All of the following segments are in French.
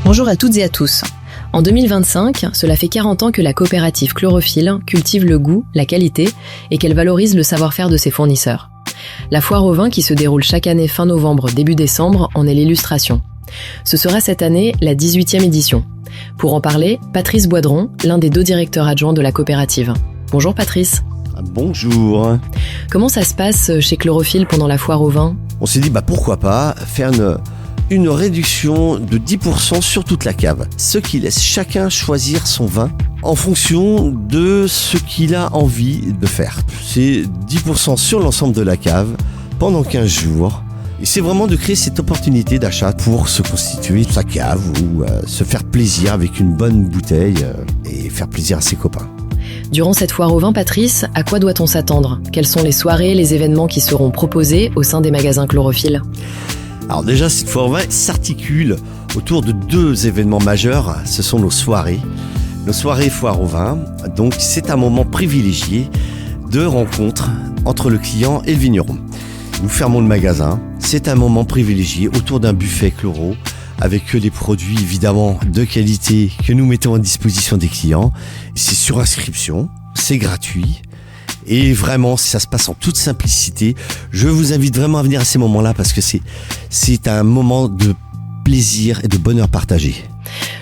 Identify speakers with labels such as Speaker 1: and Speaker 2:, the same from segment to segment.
Speaker 1: Bonjour à toutes et à tous. En 2025, cela fait 40 ans que la coopérative Chlorophylle cultive le goût, la qualité et qu'elle valorise le savoir-faire de ses fournisseurs. La foire au vin qui se déroule chaque année fin novembre, début décembre en est l'illustration. Ce sera cette année la 18e édition. Pour en parler, Patrice Boidron, l'un des 2 directeurs adjoints de la coopérative. Bonjour Patrice.
Speaker 2: Bonjour.
Speaker 1: Comment ça se passe chez Chlorophylle pendant la foire au vin ?
Speaker 2: On s'est dit pourquoi pas faire une réduction de 10% sur toute la cave, ce qui laisse chacun choisir son vin en fonction de ce qu'il a envie de faire. C'est 10% sur l'ensemble de la cave pendant 15 jours. Et c'est vraiment de créer cette opportunité d'achat pour se constituer sa cave ou se faire plaisir avec une bonne bouteille et faire plaisir à ses copains.
Speaker 1: Durant cette foire au vin, Patrice, à quoi doit-on s'attendre ? Quelles sont les soirées, les événements qui seront proposés au sein des magasins Chlorophylle ?
Speaker 2: Alors déjà, cette foire au vin s'articule autour de 2 événements majeurs. Ce sont nos soirées foire au vin. Donc c'est un moment privilégié de rencontre entre le client et le vigneron. Nous fermons le magasin. C'est un moment privilégié autour d'un buffet Chloro avec des produits évidemment de qualité que nous mettons à disposition des clients. C'est sur inscription, c'est gratuit. Et vraiment, ça se passe en toute simplicité. Je vous invite vraiment à venir à ces moments-là parce que c'est un moment de plaisir et de bonheur partagé.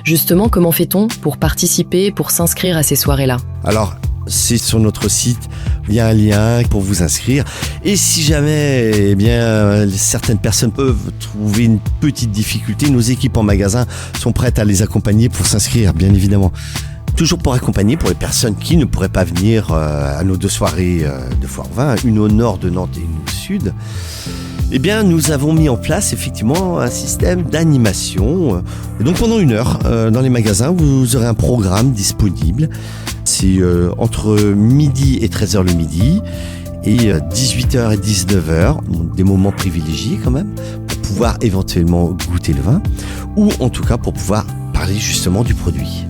Speaker 1: Justement, comment fait-on pour participer, pour s'inscrire à ces soirées-là ?
Speaker 2: Alors, c'est sur notre site, il y a un lien pour vous inscrire. Et si jamais, certaines personnes peuvent trouver une petite difficulté, nos équipes en magasin sont prêtes à les accompagner pour s'inscrire, bien évidemment. Toujours pour accompagner pour les personnes qui ne pourraient pas venir à nos 2 soirées de foire au vin, une au nord de Nantes et une au sud. Nous avons mis en place effectivement un système d'animation. Et donc pendant 1 heure, dans les magasins, vous aurez un programme disponible. C'est entre midi et 13h le midi et 18h et 19h, des moments privilégiés quand même, pour pouvoir éventuellement goûter le vin ou en tout cas pour pouvoir parler justement du produit.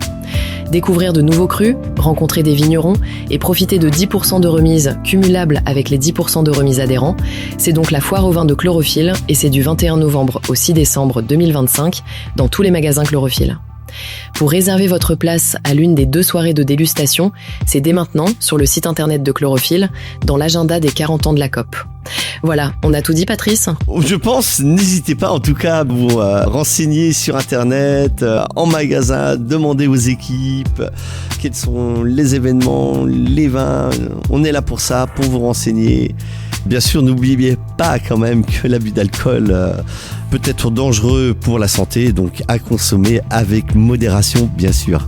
Speaker 1: Découvrir de nouveaux crus, rencontrer des vignerons et profiter de 10% de remise cumulable avec les 10% de remise adhérents, c'est donc la foire au vin de Chlorophylle et c'est du 21 novembre au 6 décembre 2025 dans tous les magasins Chlorophylle. Pour réserver votre place à l'une des 2 soirées de dégustation, c'est dès maintenant sur le site internet de Chlorophylle dans l'agenda des 40 ans de la COP. Voilà, on a tout dit Patrice ?
Speaker 2: Je pense, n'hésitez pas en tout cas à vous renseigner sur internet, en magasin, demander aux équipes quels sont les événements, les vins. On est là pour ça, pour vous renseigner. Bien sûr, n'oubliez pas quand même que l'abus d'alcool peut être dangereux pour la santé, donc à consommer avec modération bien sûr.